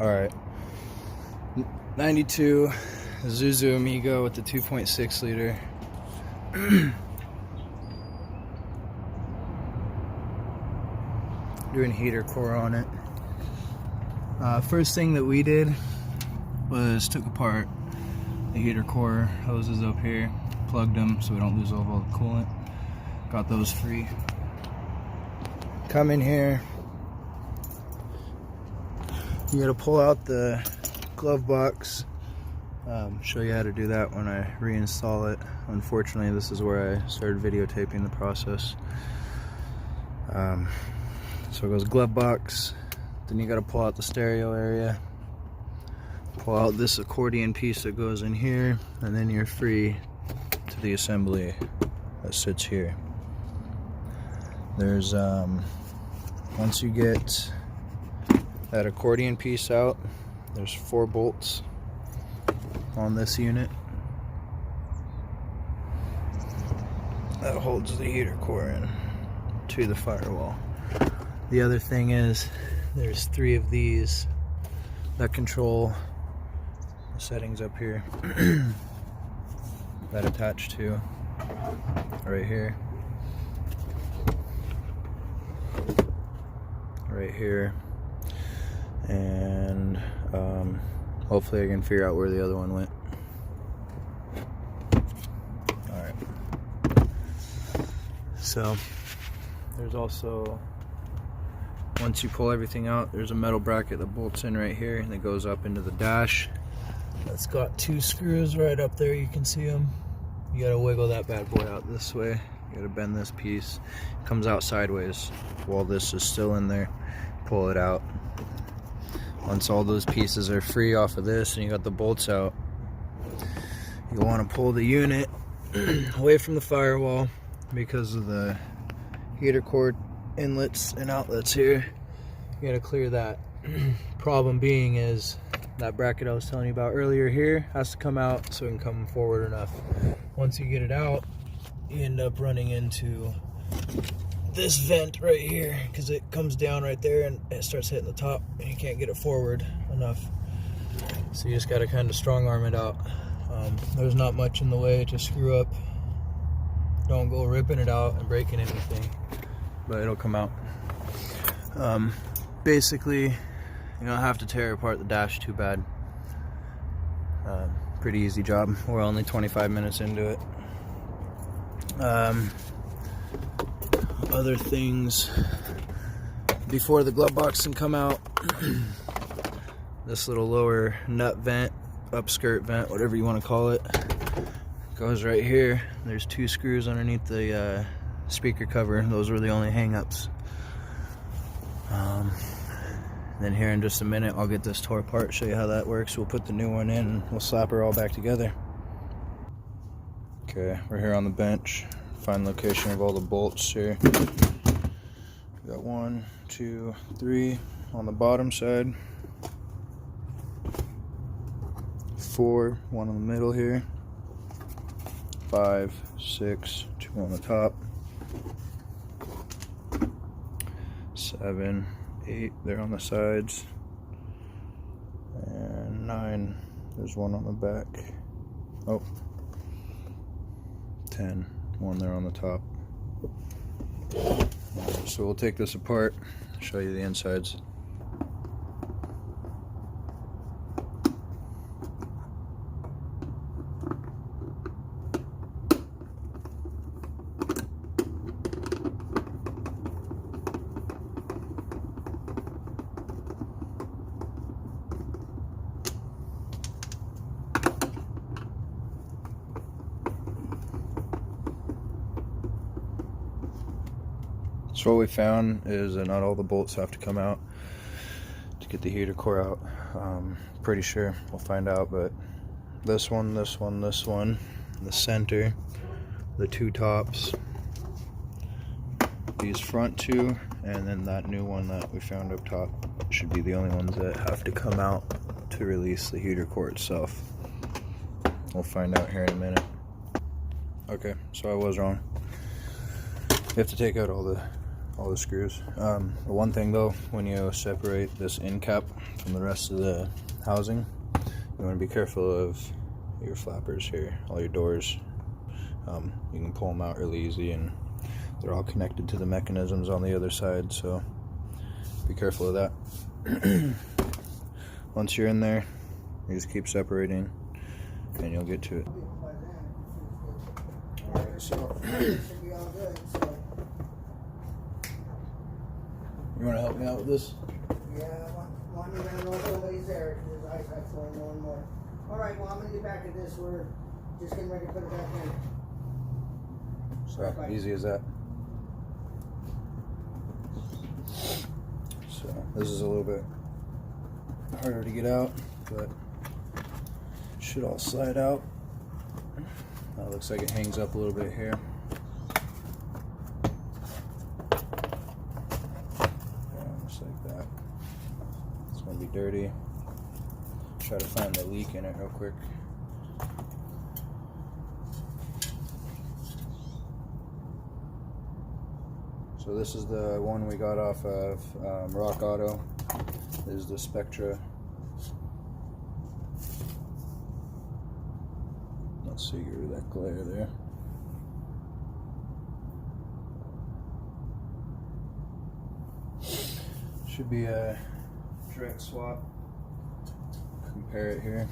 Alright. 92 Isuzu Amigo with the 2.6 liter. Doing heater core on it. First thing that we did was took apart the heater core hoses up here, plugged them so we don't lose all the coolant. Got those free. Come in here. You gotta pull out the glove box. Show you how to do that when I reinstall it. Unfortunately, this is where I started videotaping the process. So it goes glove box, then you gotta pull out the stereo area, pull out this accordion piece that goes in here, and then you're free to the assembly that sits here. There's once you get that accordion piece out, there's 4 bolts on this unit that holds the heater core in to the firewall. The other thing is there's 3 of these that control the settings up here that attach to right here, and hopefully I can figure out where the other one went. Alright, so there's also, once you pull everything out, there's a metal bracket that bolts in right here and it goes up into the dash. That's got 2 screws right up there, you can see them. You gotta wiggle that bad boy out this way. You gotta bend this piece. It comes out sideways while this is still in there. Pull it out. Once all those pieces are free off of this and you got the bolts out, you want to pull the unit away from the firewall because of the heater cord inlets and outlets here. You got to clear that. Problem being is that bracket I was telling you about earlier here has to come out so it can come forward enough. Once you get it out, you end up running into this vent right here because it comes down right there and it starts hitting the top and you can't get it forward enough, so you just got to kind of strong arm it out. There's not much in the way to screw up. Don't go ripping it out and breaking anything, but it'll come out. Basically, you don't have to tear apart the dash too bad. Pretty easy job. We're only 25 minutes into it. Other things before the glove box can come out, this little lower nut vent, upskirt vent, whatever you want to call it, goes right here. There's 2 screws underneath the speaker cover. Those were the only hang-ups. Then here in just a minute I'll get this tore apart, show you how that works. We'll put the new one in and we'll slap her all back together. Okay, we're here on the bench. Find location of all the bolts here. We got 1, 2, 3 on the bottom side, 4, 1 in the middle here, 5, 6, 2 on the top, 7, 8 there on the sides, and 9, there's 1 on the back. Oh, 10. 1 there on the top. So we'll take this apart, show you the insides. So what we found is that not all the bolts have to come out to get the heater core out. Pretty sure we'll find out, but this one, the center, the 2 tops, these front 2, and then that new one that we found up top should be the only ones that have to come out to release the heater core itself. We'll find out here in a minute. Okay, so I was wrong. You have to take out all the all the screws. The one thing though, when you separate this end cap from the rest of the housing, you want to be careful of your flappers here, all your doors. You can pull them out really easy, and they're all connected to the mechanisms on the other side, so be careful of that. Once you're in there, you just keep separating and you'll get to it. Alright, so you want to help me out with this? Yeah, want me to know if nobody's there, because his eyesight's going more and more. Alright, well, I'm going to get back at this. We're just getting ready to put it back in. So, easy as that. So, this is a little bit harder to get out, but it should all slide out. Looks like it hangs up a little bit here. Just like that. It's going to be dirty. Try to find the leak in it real quick. So this is the one we got off of Rock Auto. This is the Spectra. Let's see, get rid of that glare there. Should be a direct swap. Compare it here.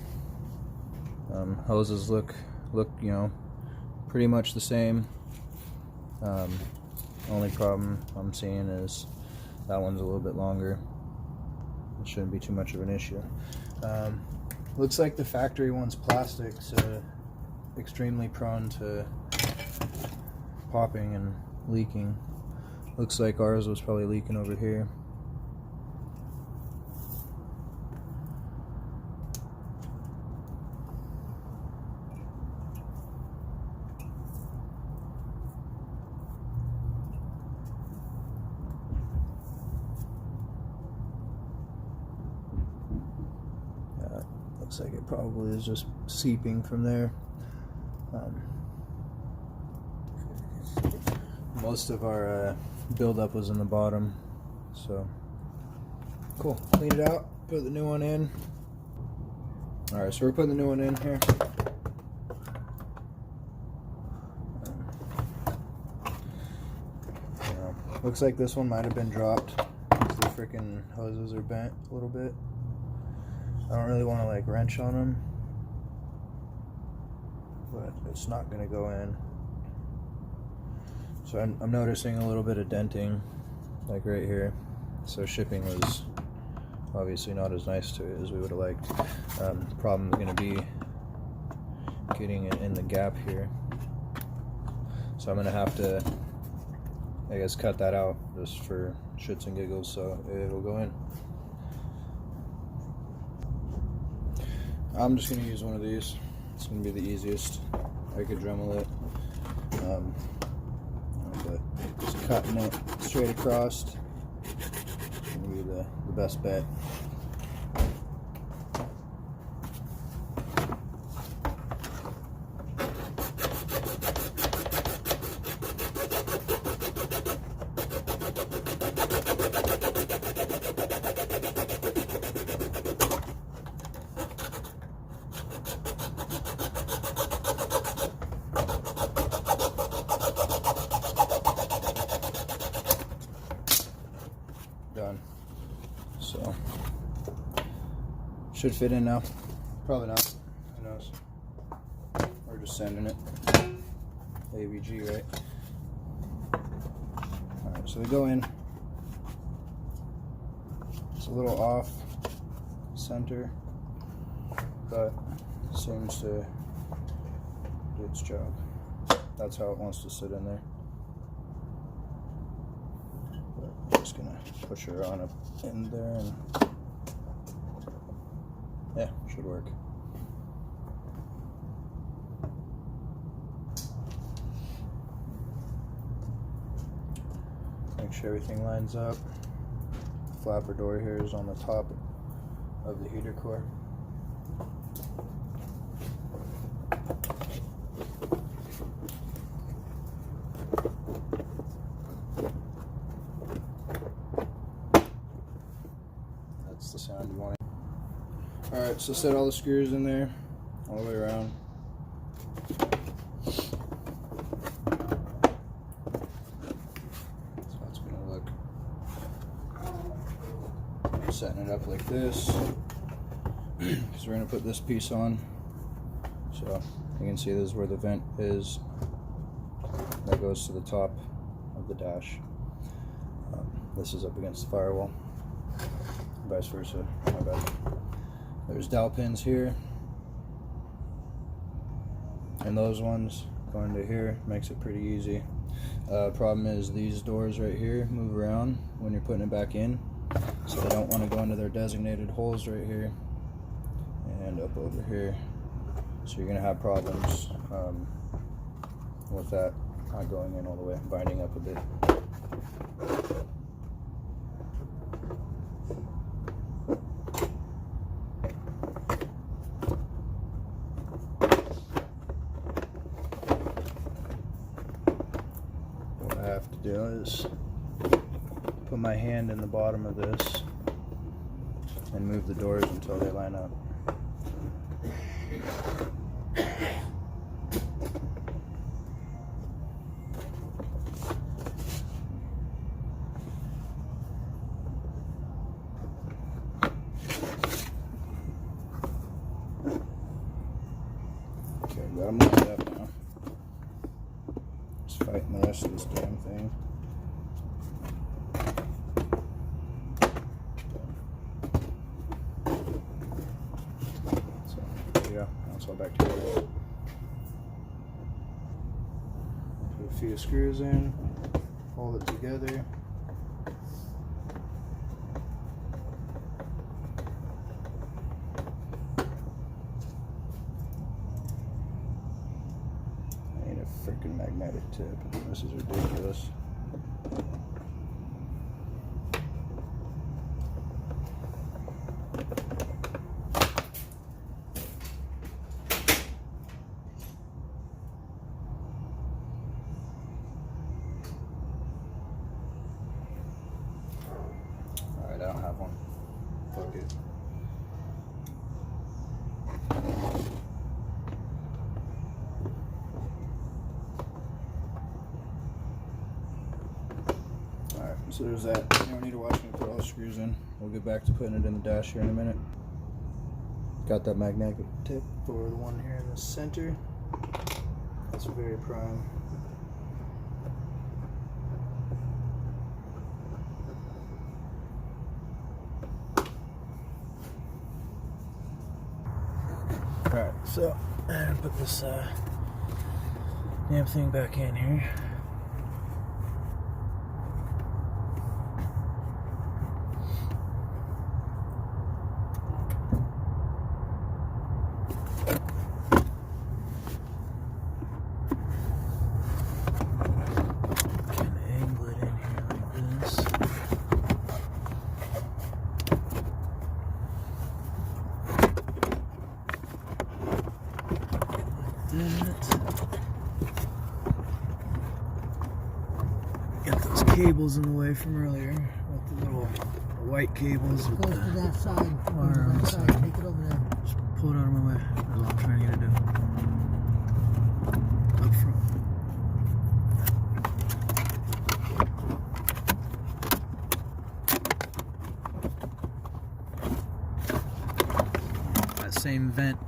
Hoses look, you know, pretty much the same. Only problem I'm seeing is that one's a little bit longer. It shouldn't be too much of an issue. Looks like the factory one's plastic, so extremely prone to popping and leaking. Looks like ours was probably leaking over here. Looks like it probably is just seeping from there. Most of our buildup was in the bottom, so cool. Clean it out, put the new one in. Alright, so we're putting the new one in here. Looks like this one might have been dropped because the freaking hoses are bent a little bit. I don't really want to like wrench on them, but it's not going to go in. So I'm noticing a little bit of denting, like right here. So shipping was obviously not as nice to it as we would have liked. The problem is going to be getting it in the gap here. So I'm going to have to, I guess, cut that out just for shits and giggles, so it'll go in. I'm just going to use one of these. It's going to be the easiest. I could Dremel it. But just cutting it straight across is going to be the best bet. Done. So should fit in now. Probably not. Who knows? We're just sending it. AVG, right? Alright, so they go in. It's a little off center, but seems to do its job. That's how it wants to sit in there. Just gonna push her on up in there, and yeah, should work. Make sure everything lines up. The flapper door here is on the top of the heater core. Alright, so set all the screws in there, all the way around. So that's gonna look. Setting it up like this, because we're gonna put this piece on. So you can see this is where the vent is. That goes to the top of the dash. This is up against the firewall. Vice versa. My bad. There's dowel pins here, and those ones going to here makes it pretty easy. Problem is these doors right here move around when you're putting it back in, so they don't want to go into their designated holes right here and up over here. So you're gonna have problems with that not going in all the way, binding up a bit. What I have to do is put my hand in the bottom of this and move the doors until they line up. Okay, got them lined up now. Just fighting the rest of this damn thing. So, there you go. Now it's all back together. Put a few screws in, hold it together. Freaking magnetic tip. This is ridiculous. Alright, I don't have one. Fuck it. So there's that. You don't need to watch me put all the screws in. We'll get back to putting it in the dash here in a minute. Got that magnetic tip for the one here in the center. That's very prime. Alright, so I'm gonna put this damn thing back in here. Get those cables in the way from earlier with the little white cables. Go to that side. Wire on the side. Take it over there. Just pull it out of my way. That's all I'm trying to get it to do. Up front. That same vent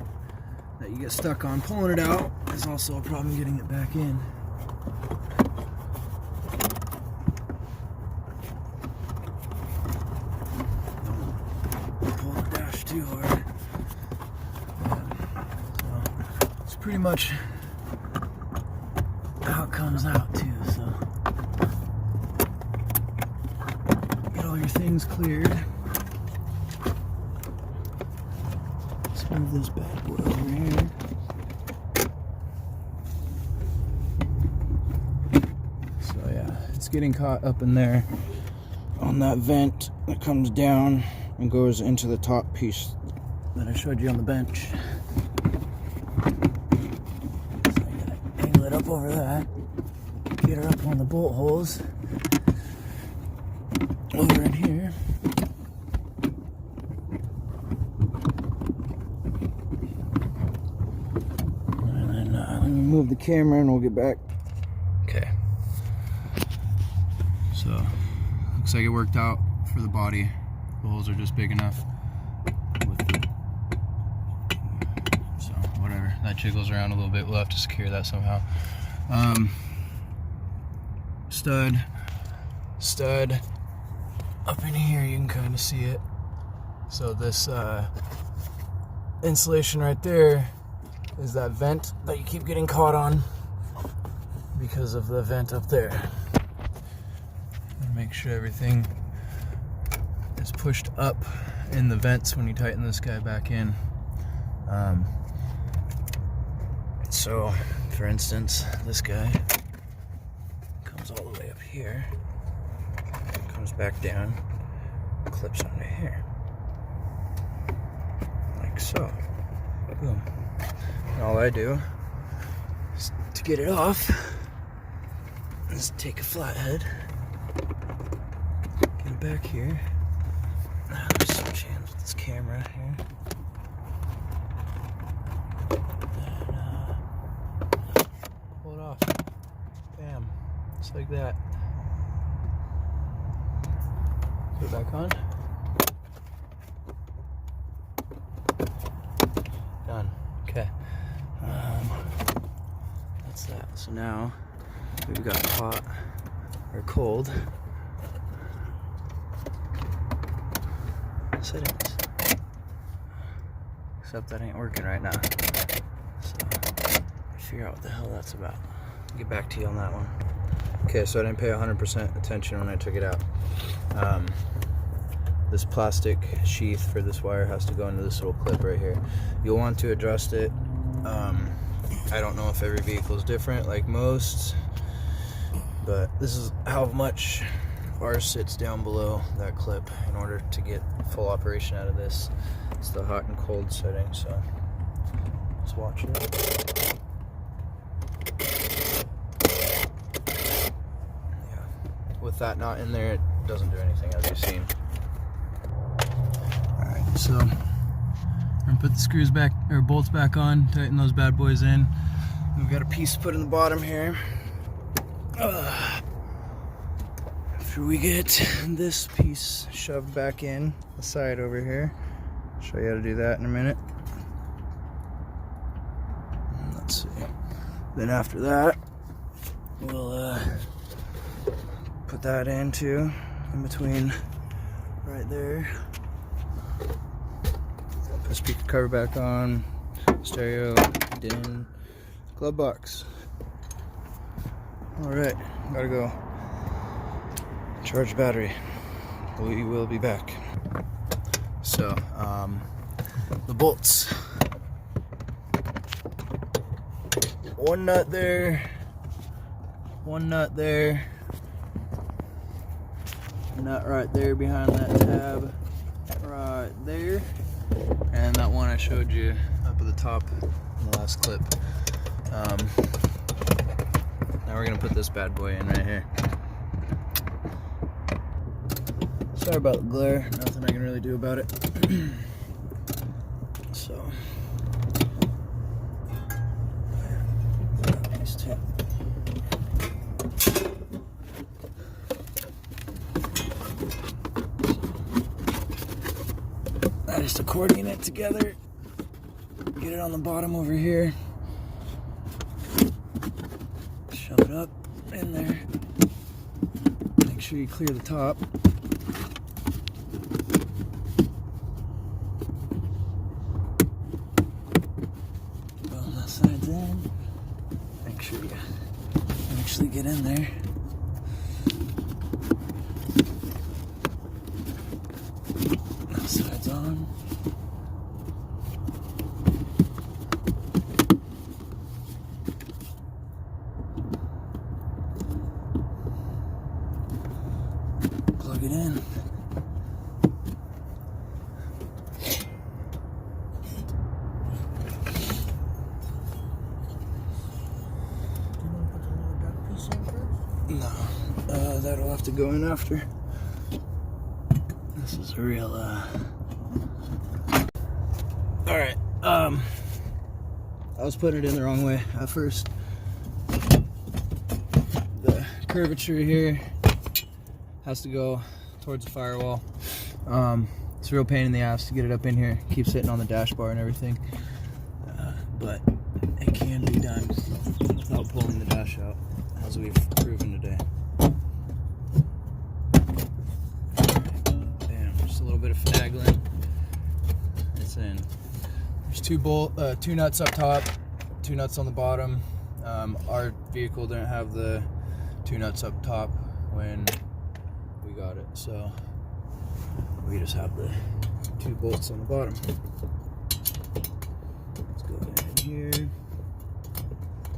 that you get stuck on pulling it out is also a problem getting it back in. Don't pull the dash too hard. So it's pretty much how it comes out too. So get all your things cleared. Let's move this bad boy over here. So yeah, it's getting caught up in there on that vent that comes down and goes into the top piece that I showed you on the bench. So I gotta angle it up over that, get her up on the bolt holes over in here. move the camera and we'll get back. Okay. So, looks like it worked out for the body. The holes are just big enough. So, whatever. That jiggles around a little bit. We'll have to secure that somehow. Stud. Up in here, you can kind of see it. So this insulation right there is that vent that you keep getting caught on because of the vent up there. And make sure everything is pushed up in the vents when you tighten this guy back in. So, for instance, this guy comes all the way up here, comes back down, clips onto here. Like so. Boom. And all I do is, to get it off, is take a flathead, get it back here. There's some chance with this camera here. And pull it off. Bam. Just like that. Put it back on. Done. Okay. That's that. So now we've got hot or cold settings. Except that ain't working right now. So figure out what the hell that's about. I'll get back to you on that one. Okay, so I didn't pay 100% attention when I took it out. This plastic sheath for this wire has to go into this little clip right here. You'll want to adjust it. I don't know if every vehicle is different like most, but this is how much ours sits down below that clip in order to get full operation out of this. It's the hot and cold setting, so let's watch it. Yeah, with that not in there, it doesn't do anything, as you've seen. Alright, so I'm gonna put the screws back, or bolts back on, tighten those bad boys in. We've got a piece to put in the bottom here. After we get this piece shoved back in the side over here, I'll show you how to do that in a minute. Let's see. Then after that, we'll put that in too, in between right there. Put speaker cover back on, stereo, din, glove box. Alright, gotta go charge battery. We will be back. So, the bolts. One nut there, one nut there, nut right there behind that tab, right there, and that one I showed you up at the top in the last clip. Now we're gonna put this bad boy in right here. Sorry about the glare, nothing I can really do about it. So, these two. I just accordion it together, get it on the bottom over here, shove it up in there, make sure you clear the top. Boom, that side's in. Make sure you actually get in there. That side's on. Plug it in. No, that'll have to go in after. This is a real, Alright, I was putting it in the wrong way at first. curvature here. Has to go towards the firewall. It's a real pain in the ass to get it up in here. Keeps sitting on the dash bar and everything. But it can be done without pulling the dash out, as we've proven today. Damn, just a little bit of finagling. It's in. There's two nuts up top, 2 nuts on the bottom. Our vehicle didn't have the 2 nuts up top when we got it, so we just have the 2 bolts on the bottom. Let's go in here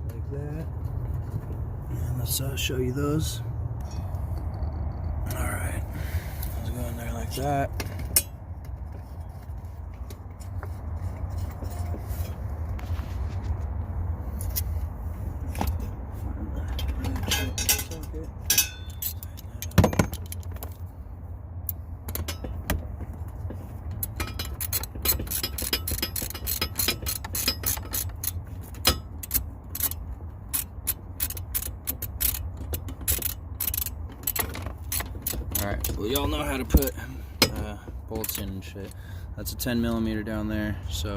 like that, and let's show you those. All right, let's go in there like that. Alright, well, y'all know how to put bolts in and shit. That's a 10mm down there, so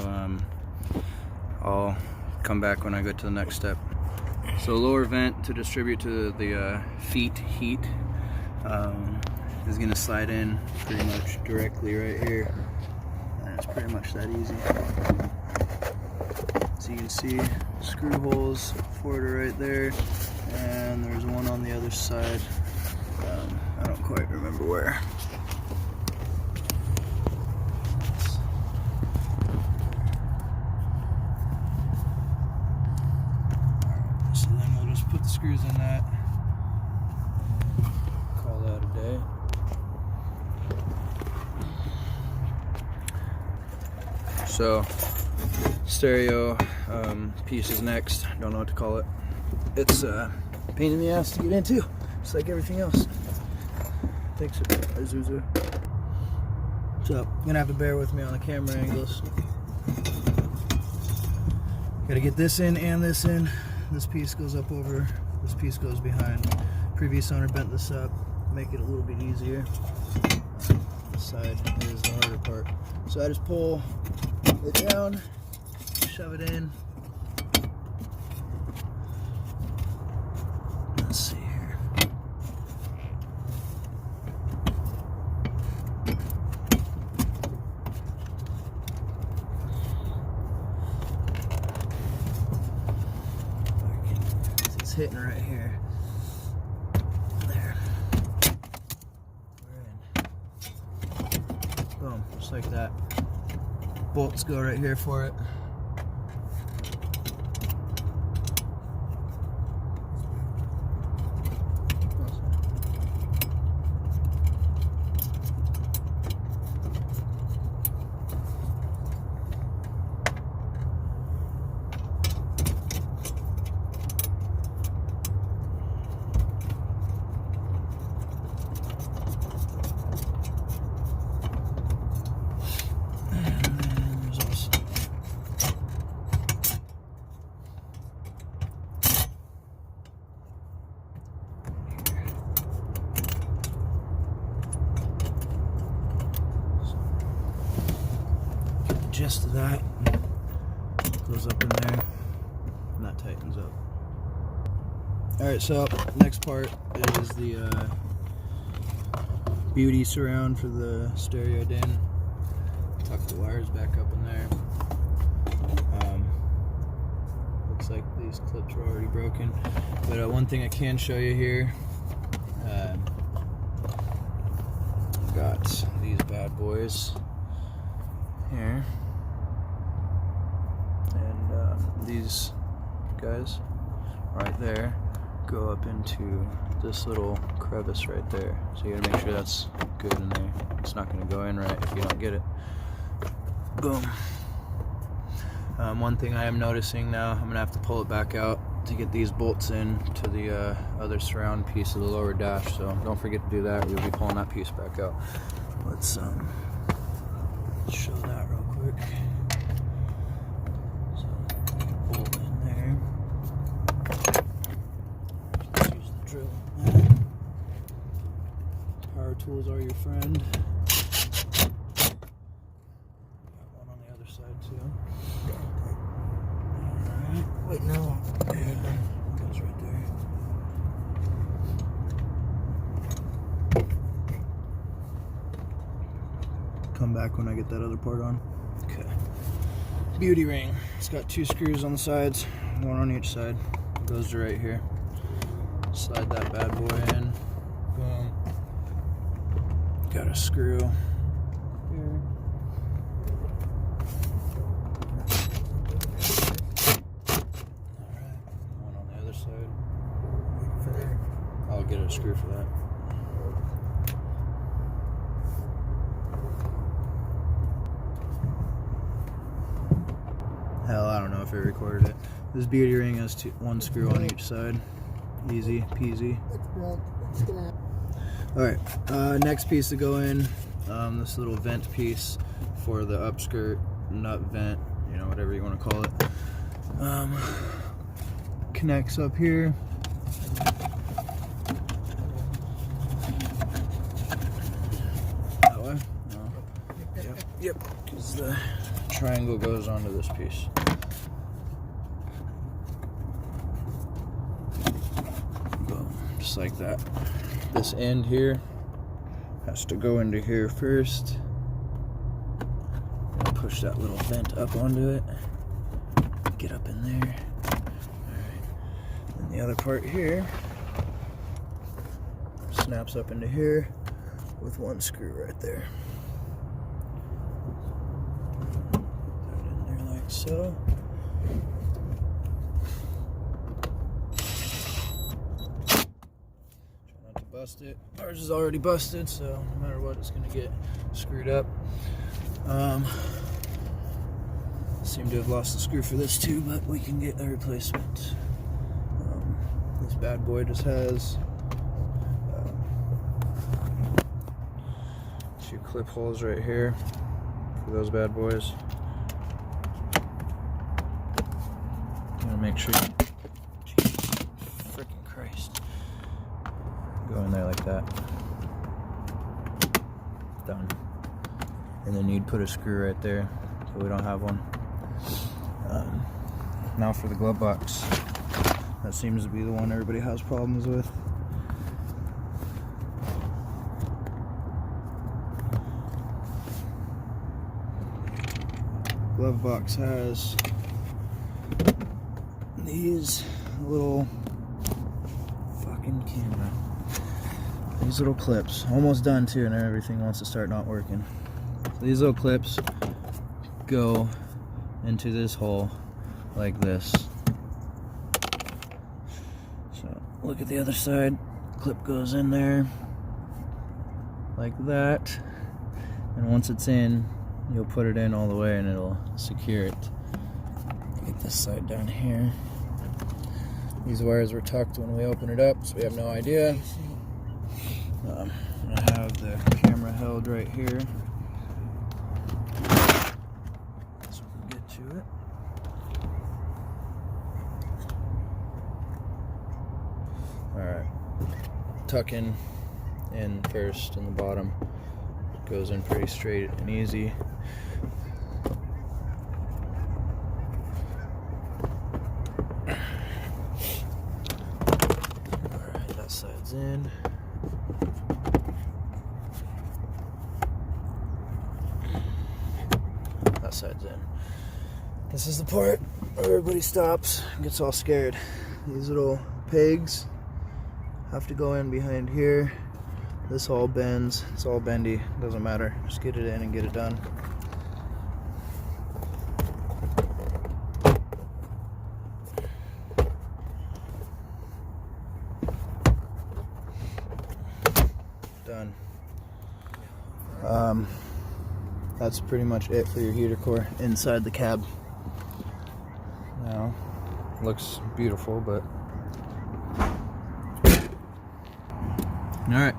I'll come back when I go to the next step. So lower vent to distribute to the feet heat is going to slide in pretty much directly right here, and it's pretty much that easy. So you can see screw holes for it right there, and there's one on the other side. I don't quite remember where. Alright, so then we'll just put the screws in that. Call that a day. So, stereo piece is next. Don't know what to call it. It's a pain in the ass to get into, just like everything else. Thanks, isuzu. So, you're gonna have to bear with me on the camera angles. Gotta get this in and this in. This piece goes up over, this piece goes behind. Previous owner bent this up, make it a little bit easier. This side is the harder part. So I just pull it down, shove it in. Let's see. Hitting right here. There. We're in. Boom, just like that. Bolts go right here for it. Gist of that goes up in there, and that tightens up. Alright, so next part is the beauty surround for the stereo din. Tuck the wires back up in there. Looks like these clips are already broken, but one thing I can show you here, I've got these bad boys here. These guys right there go up into this little crevice right there, so you gotta make sure that's good in there. It's not going to go in right if you don't get it. Boom. One thing I am noticing now, I'm gonna have to pull it back out to get these bolts in to the other surround piece of the lower dash, so don't forget to do that. We'll be pulling that piece back out. Let's show that real quick. Bolt in there. Let's use the drill. side too. Alright. Wait, no. Yeah, goes right there. Come back when I get that other part on. Okay. Beauty ring. It's got 2 screws on the sides, 1 on each side. It goes to right here. Slide that bad boy in. Boom. Got a screw here. Alright. One on the other side. For there. I'll get a screw for that. Hell, I don't know if it recorded it. This beauty ring has 1 screw on each side. Easy peasy. Alright, next piece to go in, this little vent piece for the upskirt, nut vent, you know, whatever you want to call it. Connects up here. That way? No. Yep, because the triangle goes onto this piece. Boom, just like that. This end here has to go into here first. And push that little vent up onto it. Get up in there. Alright. And the other part here snaps up into here with 1 screw right there. So, try not to bust it. Ours is already busted, so no matter what, it's going to get screwed up. Seem to have lost the screw for this too, but we can get a replacement. This bad boy just has 2 clip holes right here for those bad boys. Make sure you, Jesus freaking Christ, go in there like that. Done. And then you'd put a screw right there, so we don't have one. Now for the glove box. That seems to be the one everybody has problems with. Glove box has these little fucking camera. These little clips. Almost done too, and everything wants to start not working. So these little clips go into this hole like this. So look at the other side. Clip goes in there like that. And once it's in, you'll put it in all the way and it'll secure it. Get this side down here. These wires were tucked when we opened it up, so we have no idea. I have the camera held right here, so we can get to it. Alright, tuck in first in the bottom. It goes in pretty straight and easy. Side's in. That side's in. This is the part where everybody stops and gets all scared. These little pegs have to go in behind here. This all bends. It's all bendy. Doesn't matter. Just get it in and get it done. Done. That's pretty much it for your heater core inside the cab. Now, looks beautiful, but alright,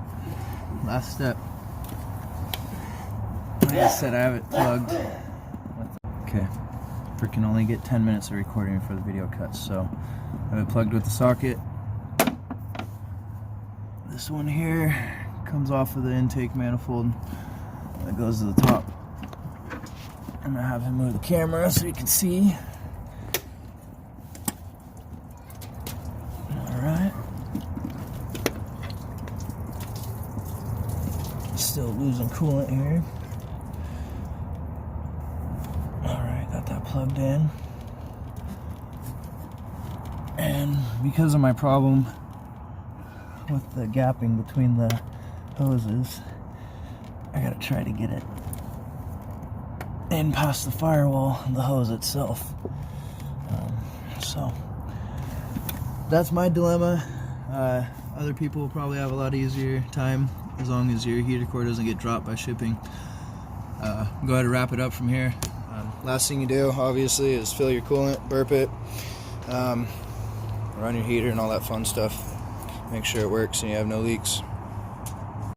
last step. Like I said, I have it plugged. Okay, freaking only get 10 minutes of recording before the video cuts, so I have it plugged with the socket. This one here comes off of the intake manifold. It goes to the top. I'm gonna have him move the camera so you can see. Alright. Still losing coolant here. Alright, got that plugged in. And because of my problem with the gapping between the hoses, I gotta try to get it in past the firewall, the hose itself. So that's my dilemma. Other people will probably have a lot easier time as long as your heater core doesn't get dropped by shipping. Go ahead and wrap it up from here. Last thing you do, obviously, is fill your coolant, burp it, run your heater and all that fun stuff. Make sure it works and you have no leaks.